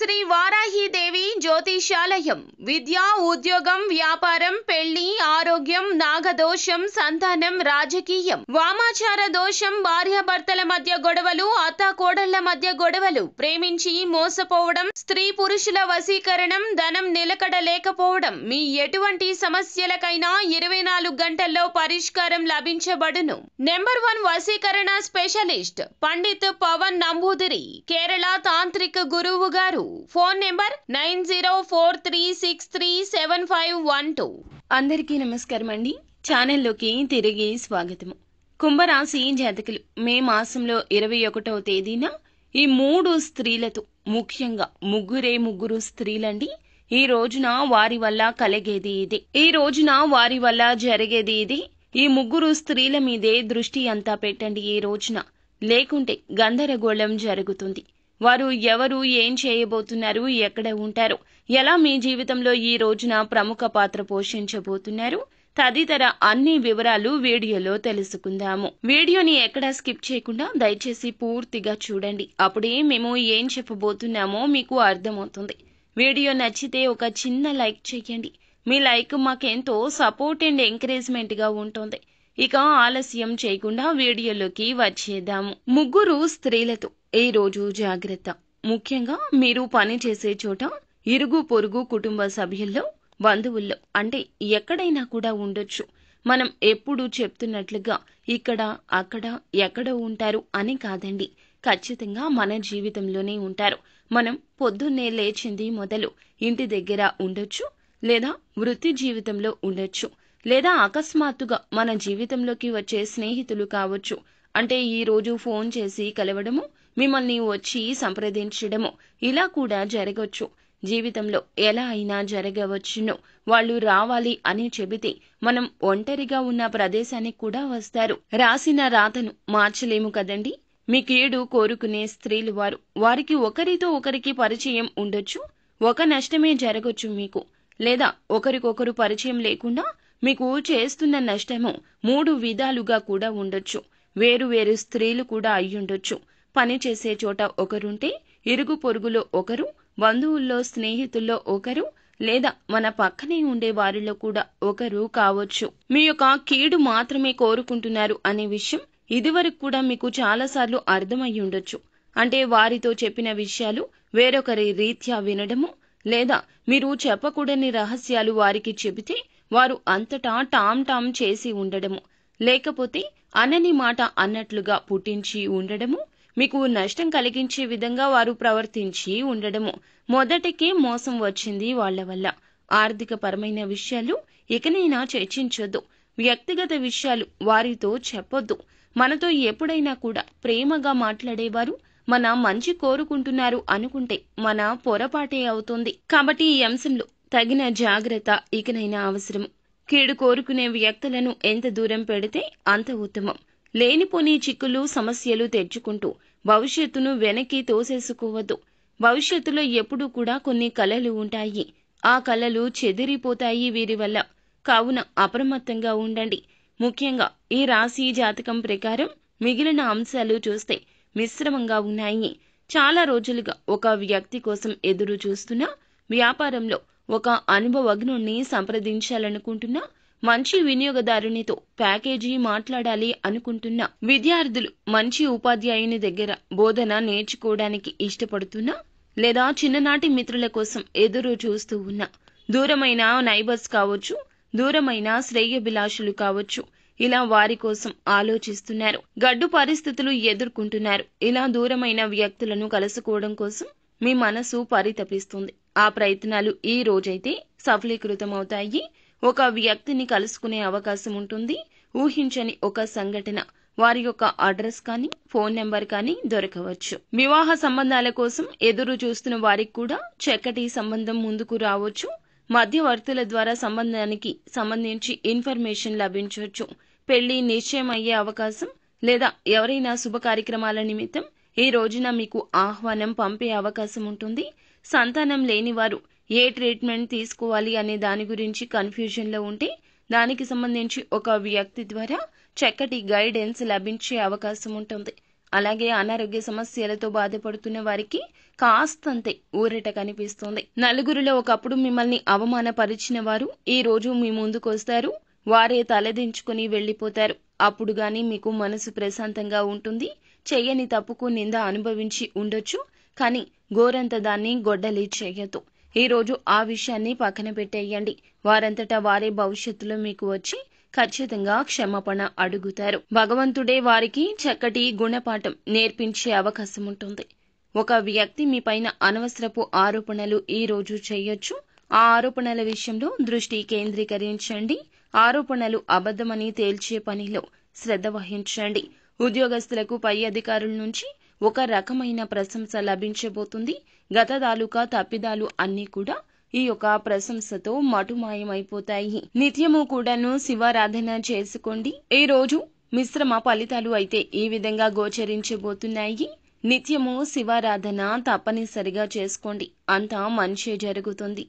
శ్రీ వారాహిదేవి జ్యోతిషాలయం విద్య, ఉద్యోగం, వ్యాపారం, పెళ్లి, ఆరోగ్యం, నాగదోషం, సంతానం, రాజకీయం, వామాచార దోషం, భార్యాభర్తల మధ్య గొడవలు, అత్తాకోడళ్ల మధ్య గొడవలు, ప్రేమించి మోసపోవడం, స్త్రీ పురుషుల వశీకరణం, ధనం నిలకడ లేకపోవడం, మీ ఎటువంటి సమస్యలకైనా 24 గంటల్లో పరిష్కారం లభించబడును. నెంబర్ 1 వశీకరణ స్పెషలిస్ట్ పండిత్ పవన్ నంబూదిరి, కేరళ తాంత్రిక గురువు గారు. Phone number 9043637512. అందరికీ నమస్కారం అండి. ఛానల్లోకి తిరిగి స్వాగతము. కుంభరాశి జాతకులు మే మాసంలో 21వ తేదీన ఈ 3 స్త్రీలతో, ముఖ్యంగా ముగ్గురు స్త్రీలండి, ఈ రోజున వారి వల్ల కలిగేది ఇదే, ఈ రోజున వారి వల్ల జరిగేది ఇదే. ఈ 3 స్త్రీల మీదే దృష్టి అంతా పెట్టండి ఈ రోజున, లేకుంటే గందరగోళం జరుగుతుంది. వారు ఎవరు, ఏం చేయబోతున్నారు, ఎక్కడ ఉంటారు, ఎలా మీ జీవితంలో ఈ రోజున ప్రముఖ పాత్ర పోషించబోతున్నారు, తదితర అన్ని వివరాలు వీడియోలో తెలుసుకుందాము. వీడియోని ఎక్కడా స్కిప్ చేయకుండా దయచేసి పూర్తిగా చూడండి. అప్పుడే మేము ఏం చెప్పబోతున్నామో మీకు అర్థమవుతుంది. వీడియో నచ్చితే ఒక చిన్న లైక్ చేయండి. మీ లైక్ మాకెంతో సపోర్ట్ అండ్ ఎంకరేజ్మెంట్ గా ఉంటుంది. ఇక ఆలస్యం చేయకుండా వీడియోలోకి వచ్చేద్దాము. 3 స్త్రీలతో ఈ రోజు జాగ్రత్త. ముఖ్యంగా మీరు పని చేసే చోట, ఇరుగు పొరుగు కుటుంబ సభ్యుల్లో, బంధువుల్లో, అంటే ఎక్కడైనా కూడా ఉండొచ్చు. మనం ఎప్పుడు చెప్తున్నట్లుగా ఇక్కడ, అక్కడ, ఎక్కడో ఉంటారు అని కాదండి. ఖచ్చితంగా మన జీవితంలోనే ఉంటారు. మనం పొద్దున్నే లేచింది మొదలు ఇంటి దగ్గర ఉండొచ్చు, లేదా వృత్తి జీవితంలో ఉండొచ్చు, లేదా అకస్మాత్తుగా మన జీవితంలోకి వచ్చే స్నేహితులు కావచ్చు. అంటే ఈ రోజు ఫోన్ చేసి కలవడము, మిమ్మల్ని వచ్చి సంప్రదించడము, ఇలా కూడా జరగవచ్చు. జీవితంలో ఎలా అయినా జరగవచ్చును. వాళ్ళు రావాలి అని చెబితే మనం ఒంటరిగా ఉన్న ప్రదేశానికి కూడా వస్తారు. రాసిన రాతను మార్చలేము కదండి. మీ కీడు కోరుకునే స్త్రీలు వారు. వారికి ఒకరితో ఒకరికి పరిచయం ఉండొచ్చు. ఒక నష్టమే జరగొచ్చు మీకు, లేదా ఒకరికొకరు పరిచయం లేకుండా మీకు చేస్తున్న నష్టము 3 విధాలుగా కూడా ఉండొచ్చు. వేరు స్త్రీలు కూడా అయ్యుండొచ్చు. పని చేసే చోట ఒకరుంటే, ఇరుగు పొరుగులో ఒకరు, బంధువుల్లో, స్నేహితుల్లో ఒకరు, లేదా మన పక్కనే ఉండే వారిలో కూడా ఒకరు కావచ్చు. మీ యొక్క కీడు మాత్రమే కోరుకుంటున్నారు అనే విషయం ఇదివరకు కూడా మీకు చాలాసార్లు అర్థమయ్యి ఉండొచ్చు. అంటే వారితో చెప్పిన విషయాలు వేరొకరి రీత్యా వినడము, లేదా మీరు చెప్పకూడని రహస్యాలు వారికి చెబితే వారు అంతటా టామ్ చేసి ఉండడము, లేకపోతే అనని మాట అన్నట్లుగా పుట్టించి ఉండడము, మీకు నష్టం కలిగించే విధంగా వారు ప్రవర్తించి ఉండడము. మొదటికే మోసం వచ్చింది వాళ్ల వల్ల. ఆర్థిక పరమైన విషయాలు ఇకనైనా చర్చించొద్దు. వ్యక్తిగత విషయాలు వారితో చెప్పొద్దు. మనతో ఎప్పుడైనా కూడా ప్రేమగా మాట్లాడేవారు మన మంచి కోరుకుంటున్నారు అనుకుంటే మన పొరపాటే అవుతుంది. కాబట్టి ఈ అంశంలో తగిన జాగ్రత్త ఇకనైనా అవసరం. కీడు కోరుకునే వ్యక్తులను ఎంత దూరం పెడితే అంత ఉత్తమం. లేనిపోని చిక్కులు, సమస్యలు తెచ్చుకుంటూ భవిష్యత్తును వెనక్కి తోసేసుకోవద్దు. భవిష్యత్తులో ఎప్పుడూ కూడా కొన్ని కలలు ఉంటాయి. ఆ కలలు చెదిరిపోతాయి వీరి వల్ల. కావున అప్రమత్తంగా ఉండండి. ముఖ్యంగా ఈ రాశి జాతకం ప్రకారం మిగిలిన అంశాలు చూస్తే మిశ్రమంగా ఉన్నాయి. చాలా రోజులుగా ఒక వ్యక్తి కోసం ఎదురు చూస్తున్నా, వ్యాపారంలో ఒక అనుభవజ్ఞుణ్ణి సంప్రదించాలనుకుంటున్నా, మంచి వినియోగదారునితో ప్యాకేజీ మాట్లాడాలి అనుకుంటున్నా, విద్యార్థులు మంచి ఉపాధ్యాయుని దగ్గర బోధన నేర్చుకోవడానికి ఇష్టపడుతున్నా, లేదా చిన్ననాటి మిత్రుల కోసం ఎదురు చూస్తూ ఉన్నా, దూరమైన నైబర్స్ కావచ్చు, దూరమైన శ్రేయోభిలాషులు కావచ్చు, ఇలా వారి కోసం ఆలోచిస్తున్నారు. గడ్డు పరిస్థితులు ఎదుర్కొంటున్నారు. ఇలా దూరమైన వ్యక్తులను కలుసుకోవడం కోసం మీ మనసు పరితపిస్తుంది. ఆ ప్రయత్నాలు ఈ రోజైతే సఫలీకృతమవుతాయి. ఒక వ్యక్తిని కలుసుకునే అవకాశం ఉంటుంది. ఊహించని ఒక సంఘటన, వారి యొక్క అడ్రస్ కానీ, ఫోన్ నెంబర్ కానీ దొరకవచ్చు. వివాహ సంబంధాల కోసం ఎదురు చూస్తున్న వారికి కూడా చక్కటి సంబంధం ముందుకు రావచ్చు. మధ్యవర్తుల ద్వారా సంబంధానికి సంబంధించి ఇన్ఫర్మేషన్ లభించవచ్చు. పెళ్లి నిశ్చయం అయ్యే అవకాశం, లేదా ఎవరైనా శుభ కార్యక్రమాల నిమిత్తం ఈ రోజున మీకు ఆహ్వానం పంపే అవకాశం ఉంటుంది. సంతానం లేని వారు ఏ ట్రీట్మెంట్ తీసుకోవాలి అనే దాని గురించి కన్ఫ్యూజన్ లో ఉంటే, దానికి సంబంధించి ఒక వ్యక్తి ద్వారా చక్కటి గైడెన్స్ లభించే అవకాశం ఉంటుంది. అలాగే అనారోగ్య సమస్యలతో బాధపడుతున్న వారికి కాస్తంతే ఊరట కనిపిస్తోంది. నలుగురిలో ఒకప్పుడు మిమ్మల్ని అవమానపరిచిన వారు ఈ రోజు మీ ముందుకొస్తారు. వారే తలదించుకుని వెళ్లిపోతారు. అప్పుడు గాని మీకు మనసు ప్రశాంతంగా ఉంటుంది. చెయ్యని తప్పుకు నింద అనుభవించి ఉండొచ్చు, కానీ గోరంత దాన్ని గొడ్డలి చేయొద్దు. ఈ రోజు ఆ విషయాన్ని పక్కన పెట్టేయండి. వారంతటా వారే భవిష్యత్తులో మీకు వచ్చి ఖచ్చితంగా క్షమాపణ అడుగుతారు. భగవంతుడే వారికి చక్కటి గుణపాఠం నేర్పించే అవకాశం ఉంటుంది. ఒక వ్యక్తి మీ పైన అనవసరపు ఆరోపణలు ఈ రోజు చేయొచ్చు. ఆ ఆరోపణల విషయంలో దృష్టి కేంద్రీకరించండి. ఆరోపణలు అబద్ధమని తేల్చే పనిలో శ్రద్ధ వహించండి. ఉద్యోగస్తులకు పై అధికారుల నుంచి ఒక రకమైన ప్రశంస లభించబోతుంది. గత తాలూకా తప్పిదాలు అన్నీ కూడా ఈ యొక్క ప్రశంసతో మటుమాయమైపోతాయి. నిత్యము కూడాను శివారాధన చేసుకోండి. ఈ రోజు మిశ్రమ ఫలితాలు అయితే ఈ విధంగా గోచరించబోతున్నాయి. నిత్యము శివారాధన తప్పనిసరిగా చేసుకోండి. అంతా మంచి జరుగుతుంది.